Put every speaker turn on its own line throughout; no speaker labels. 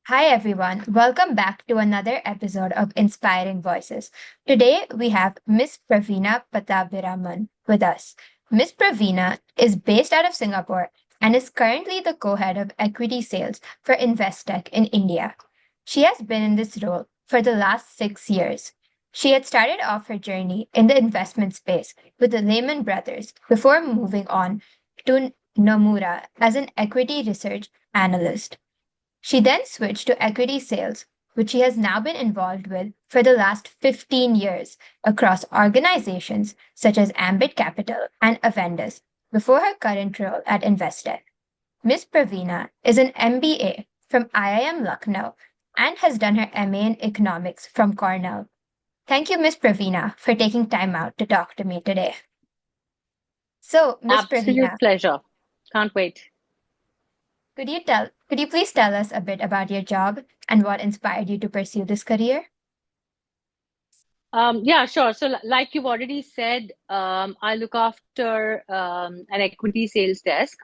Hi, everyone. Welcome back to another episode of Inspiring Voices. Today, we have Ms Praveena Pattabiraman with us. Ms Praveena is based out of Singapore and is currently the co head of equity sales for Investec in India. She has been in this role for the last 6 years. She had started off her journey in the investment space with the Lehman Brothers before moving on to Nomura as an equity research analyst. She then switched to equity sales, which she has now been involved with for the last 15 years across organizations such as Ambit Capital and Avendus before her current role at Investec. Ms. Praveena is an MBA from IIM Lucknow and has done her MA in economics from Cornell. Thank you, Ms. Praveena, for taking time out to talk to me today. So, Ms.
Absolute
Praveena,
pleasure. Can't wait.
could you please tell us a bit about your job and what inspired you to pursue this career?
Yeah, sure. So, like you've already said, I look after an equity sales desk,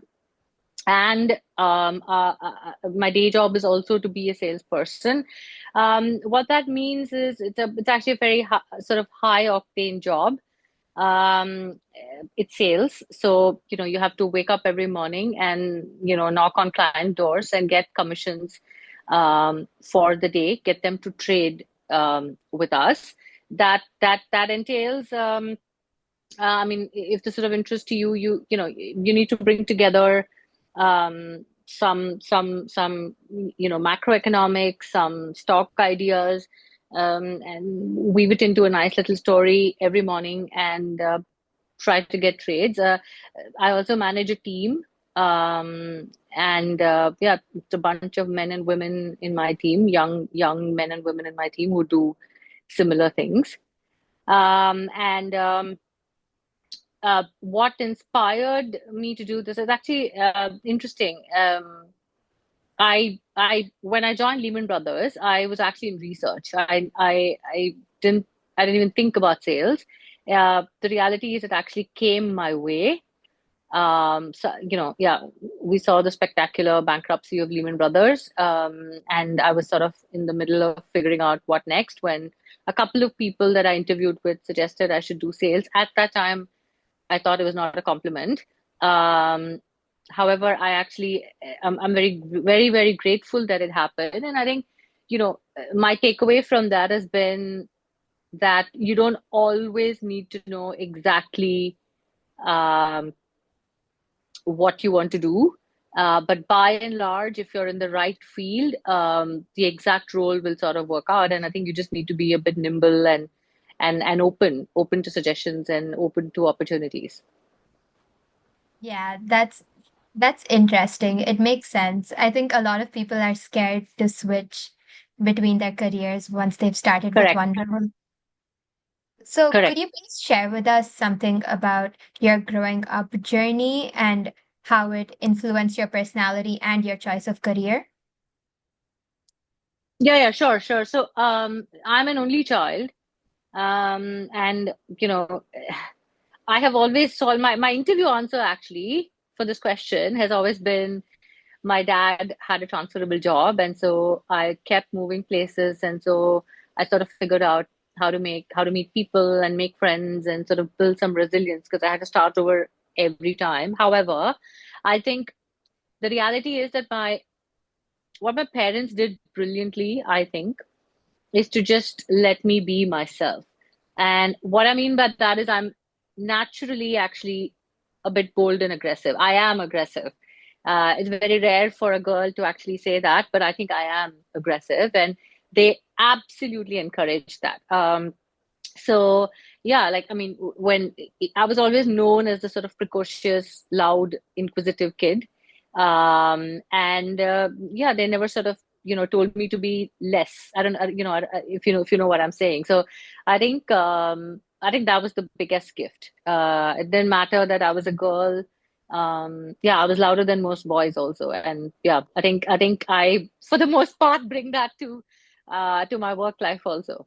and my day job is also to be a salesperson. What that means is it's actually a very sort of high octane job. It's sales, so you have to wake up every morning and knock on client doors and get commissions for the day, get them to trade with us. That entails I mean, if this sort of interest to you, you need to bring together some macroeconomics, some stock ideas, and weave it into a nice little story every morning and try to get trades. I also manage a team, and yeah, it's a bunch of men and women in my team, young men and women in my team who do similar things. And What inspired me to do this is actually interesting. When I joined Lehman Brothers, I was actually in research. Didn't I didn't even think about sales. The reality is it actually came my way. So yeah, we saw the spectacular bankruptcy of Lehman Brothers, and I was sort of in the middle of figuring out what next when a couple of people that I interviewed with suggested I should do sales. At that time, I thought it was not a compliment. Um, However, I'm very grateful that it happened, and I think my takeaway from that has been that you don't always need to know exactly um, what you want to do. But by and large, if you're in the right field, the exact role will sort of work out. And I think you just need to be a bit nimble and open to suggestions and open to opportunities.
Yeah, that's interesting. It makes sense. I think a lot of people are scared to switch between their careers once they've started with
Correct.
one role. So, could
Correct.
you please share with us something about your growing up journey and how it influenced your personality and your choice of career?
Yeah, sure. So, I'm an only child, and I have always saw my interview answer actually for this question has always been my dad had a transferable job, and so I kept moving places, and so I sort of figured out how to meet people and make friends and sort of build some resilience because I had to start over every time. However, I think the reality is that my what my parents did brilliantly, I think, is to just let me be myself. And what I mean by that is I'm naturally actually a bit bold and aggressive. I am aggressive. It's very rare for a girl to actually say that, but I think I am aggressive, and they absolutely encourage that. So yeah, like I mean, when I was always known as the sort of precocious, loud, inquisitive kid, and yeah, they never sort of told me to be less. I don't if you know what I'm saying. So I think that was the biggest gift. It didn't matter that I was a girl. Yeah, I was louder than most boys also, and yeah, I for the most part bring that to my work life also.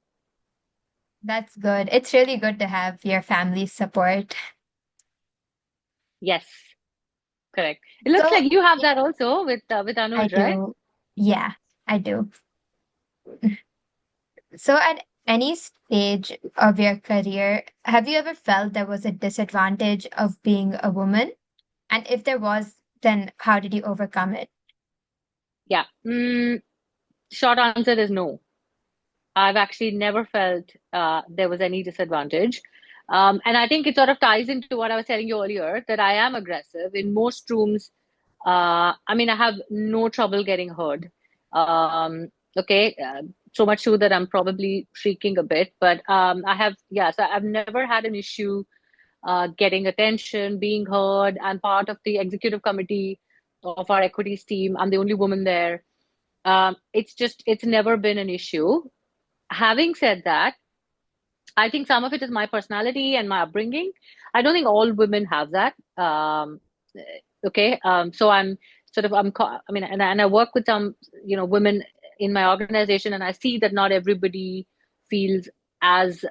That's good. It's really good to have your family's support.
Yes. Correct. It looks
So,
like you have that also with
I
Anuj, right?
do. Yeah. I do. So, at any stage of your career, have you ever felt there was a disadvantage of being a woman? And if there was, then how did you overcome it?
Yeah. Short answer is no. I've actually never felt there was any disadvantage. And I think it sort of ties into what I was telling you earlier that I am aggressive in most rooms. I mean, I have no trouble getting heard. Okay, so much so that I'm probably shrieking a bit, but so I've never had an issue getting attention, being heard. I'm part of the executive committee of our equities team. I'm the only woman there. It's never been an issue. Having said that, I think some of it is my personality and my upbringing. I don't think all women have that. Okay, so I'm sort of I mean, and I work with some women in my organization, and I see that not everybody feels as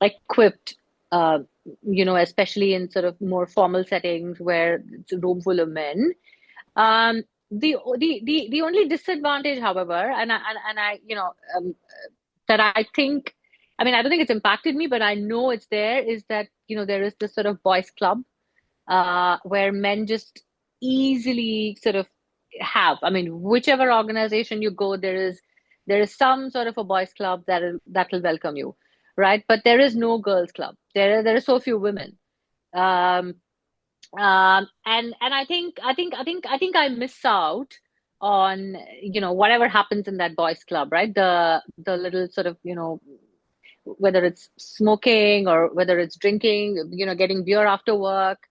equipped. Especially in sort of more formal settings where it's a room full of men. The only disadvantage, however, that I think, I mean, I don't think it's impacted me, but I know it's there, is that, there is this sort of boys' club where men just easily sort of have. I mean, whichever organization you go, there is some sort of a boys' club that will welcome you, right? But there is no girls' club. There are so few women. Um, and I think I miss out on whatever happens in that boys club, right? The little sort of whether it's smoking or whether it's drinking, getting beer after work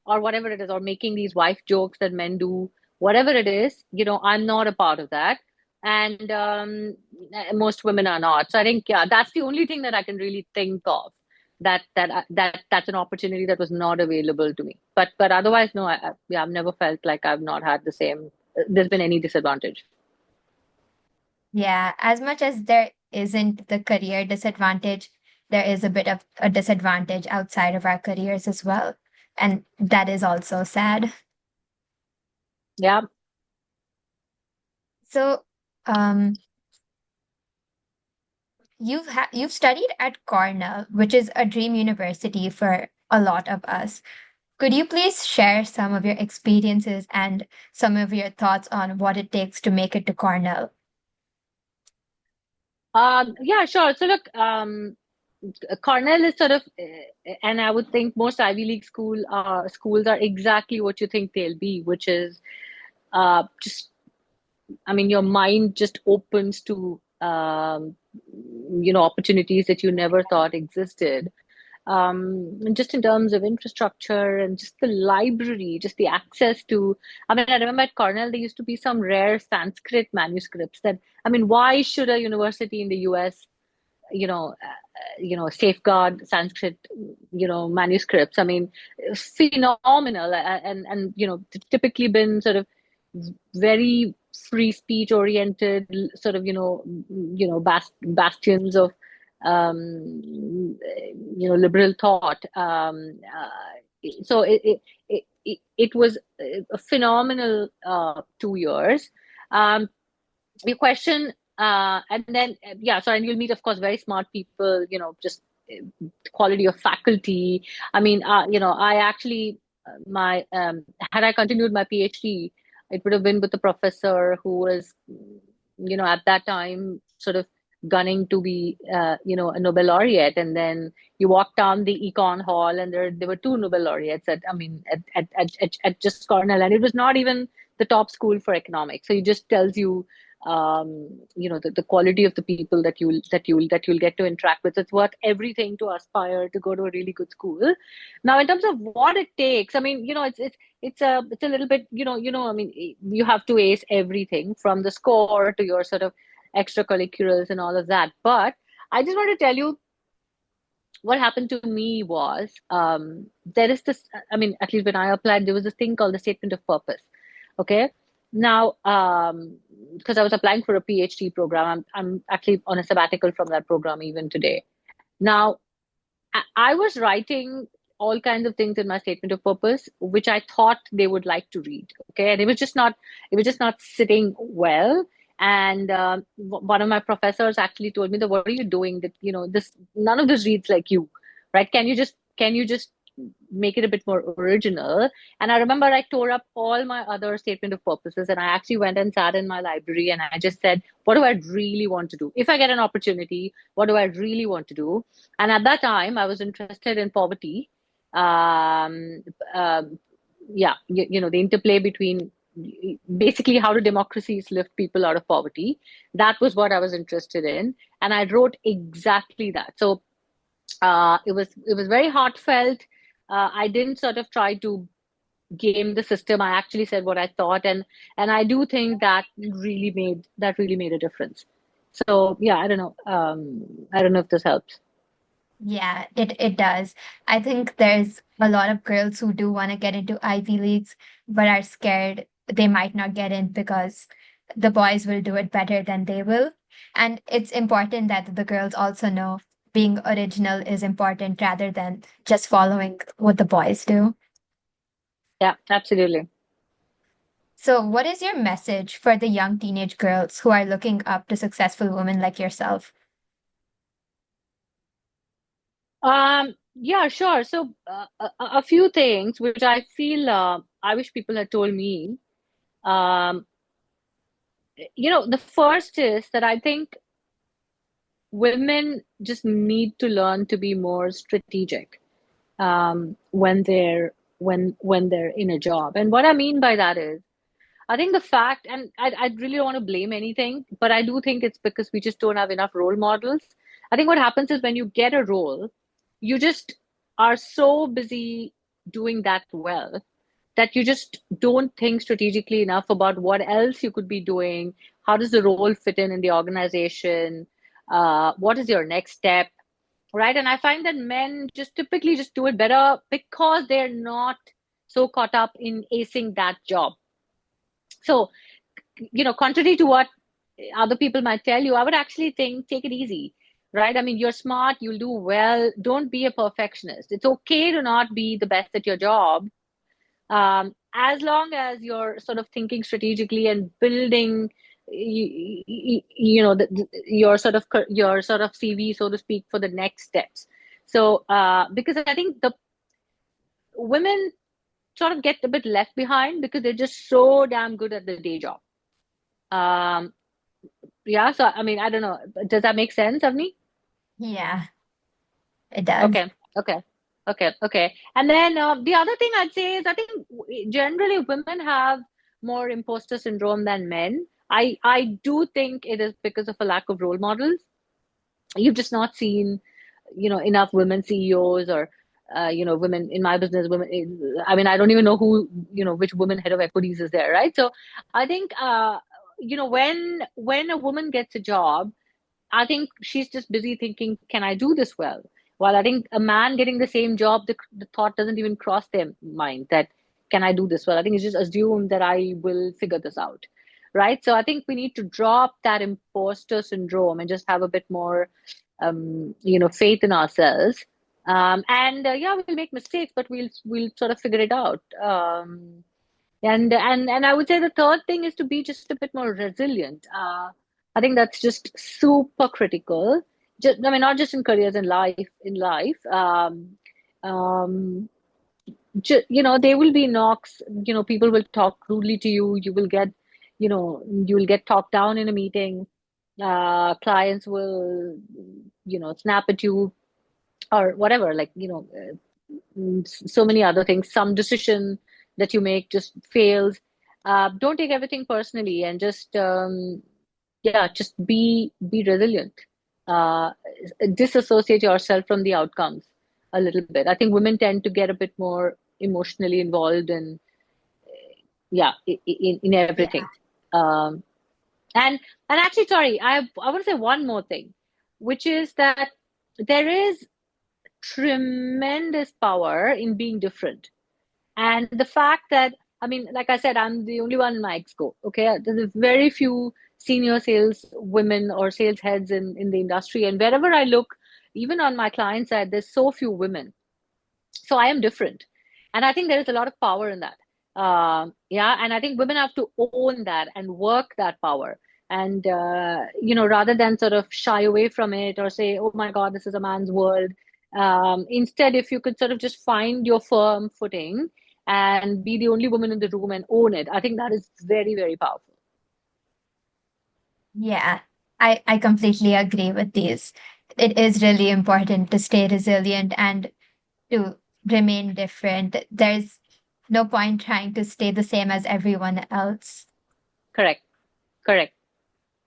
or whatever it is, or making these wife jokes that men do, whatever it is, I'm not a part of that. And most women are not. So I think, yeah, that's the only thing that I can really think of that's an opportunity that was not available to me. But otherwise, no, yeah, I've never felt like I've not had the same, there's been any disadvantage.
Yeah, as much as there isn't the career disadvantage, there is a bit of a disadvantage outside of our careers as well. And that is also sad.
Yeah.
So, um, you've studied at Cornell, which is a dream university for a lot of us. Could you please share some of your experiences and some of your thoughts on what it takes to make it to Cornell?
Yeah, sure. So look, Cornell is sort of, and I would think most Ivy League schools are exactly what you think they'll be, which is just, I mean, your mind just opens to opportunities that you never thought existed. And just in terms of infrastructure and just the library, just the access to. I mean, I remember at Cornell there used to be some rare Sanskrit manuscripts that. I mean, why should a university in the US safeguard Sanskrit, manuscripts. I mean, phenomenal, and typically been sort of very free speech oriented, sort of bastions of liberal thought. So it was a phenomenal 2 years. Um, your question, and then yeah, so and you'll meet, of course, very smart people, just quality of faculty. I mean, I actually my had I continued my PhD, it would have been with a professor who was, at that time sort of gunning to be, a Nobel laureate. And then you walk down the econ hall, and there were two Nobel laureates at, I mean, at just Cornell, and it was not even the top school for economics. So it just tells you, the quality of the people that you'll get to interact with. It's worth everything to aspire to go to a really good school. Now, in terms of what it takes, I mean, it's a little bit, I mean, you have to ace everything from the score to your sort of extracurriculars and all of that. But I just want to tell you what happened to me was, there is this, I mean, at least when I applied, there was this thing called the statement of purpose. Okay. Now, because I was applying for a PhD program, I'm actually on a sabbatical from that program even today. Now, I was writing. all kinds of things in my statement of purpose, which I thought they would like to read. Okay. And it was just not sitting well. And one of my professors actually told me that, what are you doing? That, none of this reads like you, right? Can you just make it a bit more original? And I remember I tore up all my other statement of purposes, and I actually went and sat in my library and I just said, what do I really want to do? If I get an opportunity, what do I really want to do? And at that time, I was interested in poverty. Um, um, yeah, the interplay between basically how do democracies lift people out of poverty. That was what I was interested in, and I wrote exactly that. So it was very heartfelt. I didn't sort of try to game the system. I actually said what I thought, and I do think that really made a difference. So yeah, I don't know. I don't know if this helps.
Yeah, it does. I think there's a lot of girls who do want to get into Ivy Leagues, but are scared they might not get in because the boys will do it better than they will. And it's important that the girls also know being original is important rather than just following what the boys do.
Yeah, absolutely.
So, what is your message for the young teenage girls who are looking up to successful women like yourself?
Yeah, sure. So a few things which I feel I wish people had told me. Um, the first is that I think women just need to learn to be more strategic when they're in a job. And what I mean by that is, I think the fact, and I really don't want to blame anything, but I do think it's because we just don't have enough role models. I think what happens is when you get a role, you just are so busy doing that well that you just don't think strategically enough about what else you could be doing. How does the role fit in the organization? What is your next step? Right? And I find that men just typically just do it better because they're not so caught up in acing that job. So, contrary to what other people might tell you, I would actually think take it easy, right? I mean, you're smart, you'll do well. Don't be a perfectionist. It's okay to not be the best at your job, as long as you're sort of thinking strategically and building, your sort of CV, so to speak, for the next steps. So, because I think the women sort of get a bit left behind because they're just so damn good at the day job. Um, Yeah, so I mean, I don't know. Does that make sense, Avni?
Yeah, it does.
Okay, okay, okay. And then the other thing I'd say is I think generally women have more imposter syndrome than men. I do think it is because of a lack of role models. You've just not seen, enough women CEOs or, women in my business, women. I mean, I don't even know who, which woman head of equities is there, right? So I think, when a woman gets a job, I think she's just busy thinking, can I do this well? While I think a man getting the same job, the thought doesn't even cross their mind that, can I do this well? I think it's just assumed that I will figure this out. Right. So I think we need to drop that imposter syndrome and just have a bit more, faith in ourselves. And yeah, we'll make mistakes, but we'll sort of figure it out. And I would say the third thing is to be just a bit more resilient. I think that's just super critical. Just, I mean, not just in careers, in life. In life, um, there will be knocks. People will talk rudely to you. You will get talked down in a meeting. Clients will, snap at you or whatever. Like, so many other things. Some decision that you make just fails. Don't take everything personally, and just yeah, just be resilient. Uh, Disassociate yourself from the outcomes a little bit. I think women tend to get a bit more emotionally involved in, yeah, in
Yeah.
everything. Um, and actually, sorry, I want to say one more thing, which is that there is tremendous power in being different. And the fact that, I mean, like I said, I'm the only one in my exco. Okay. There's very few senior sales women or sales heads in the industry. And wherever I look, even on my client side, there's so few women. So I am different. And I think there is a lot of power in that. Yeah, and I think women have to own that and work that power. And rather than sort of shy away from it or say, "Oh my God, this is a man's world." Instead, if you could sort of just find your firm footing and be the only woman in the room and own it, I think that is very, very powerful.
Yeah, I completely agree with these. It is really important to stay resilient and to remain different. There's no point trying to stay the same as everyone else.
Correct, correct.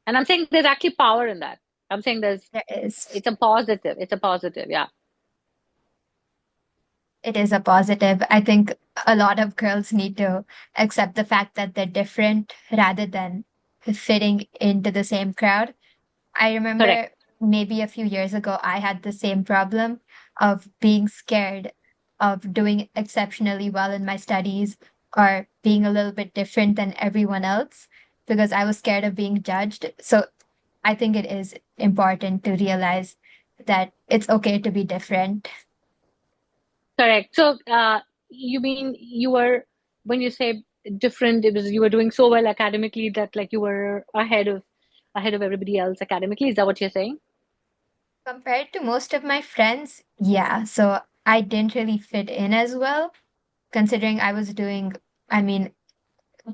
And I'm saying there's actually power in that. I'm saying
There is.
it's a positive. It's a positive. Yeah.
It is a positive. I think a lot of girls need to accept the fact that they're different rather than fitting into the same crowd. I
Correct.
remember maybe a few years ago, I had the same problem of being scared of doing exceptionally well in my studies or being a little bit different than everyone else because I was scared of being judged. So I think it is important to realize that it's okay to be different.
Correct. So, you mean you were, when you say different, it was you were doing so well academically that like you were ahead of everybody else academically. Is that what you're saying?
Compared to most of my friends, yeah. So I didn't really fit in as well, considering I was doing, I mean,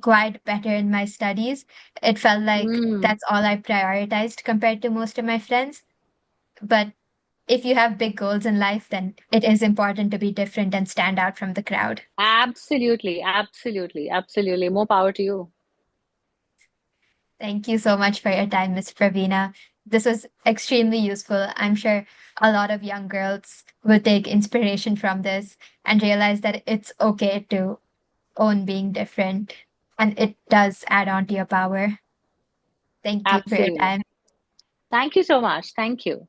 quite better in my studies. It felt like
Mm,
that's all I prioritized compared to most of my friends. But if you have big goals in life, then it is important to be different and stand out from the crowd.
absolutely, absolutely, absolutely. More power to you.
Thank you so much for your time, Ms. Praveena. This was extremely useful. I'm sure a lot of young girls will take inspiration from this and realize that it's okay to own being different and it does add on to your power. Thank you for your
Absolutely.
time.
Thank you so much. Thank you.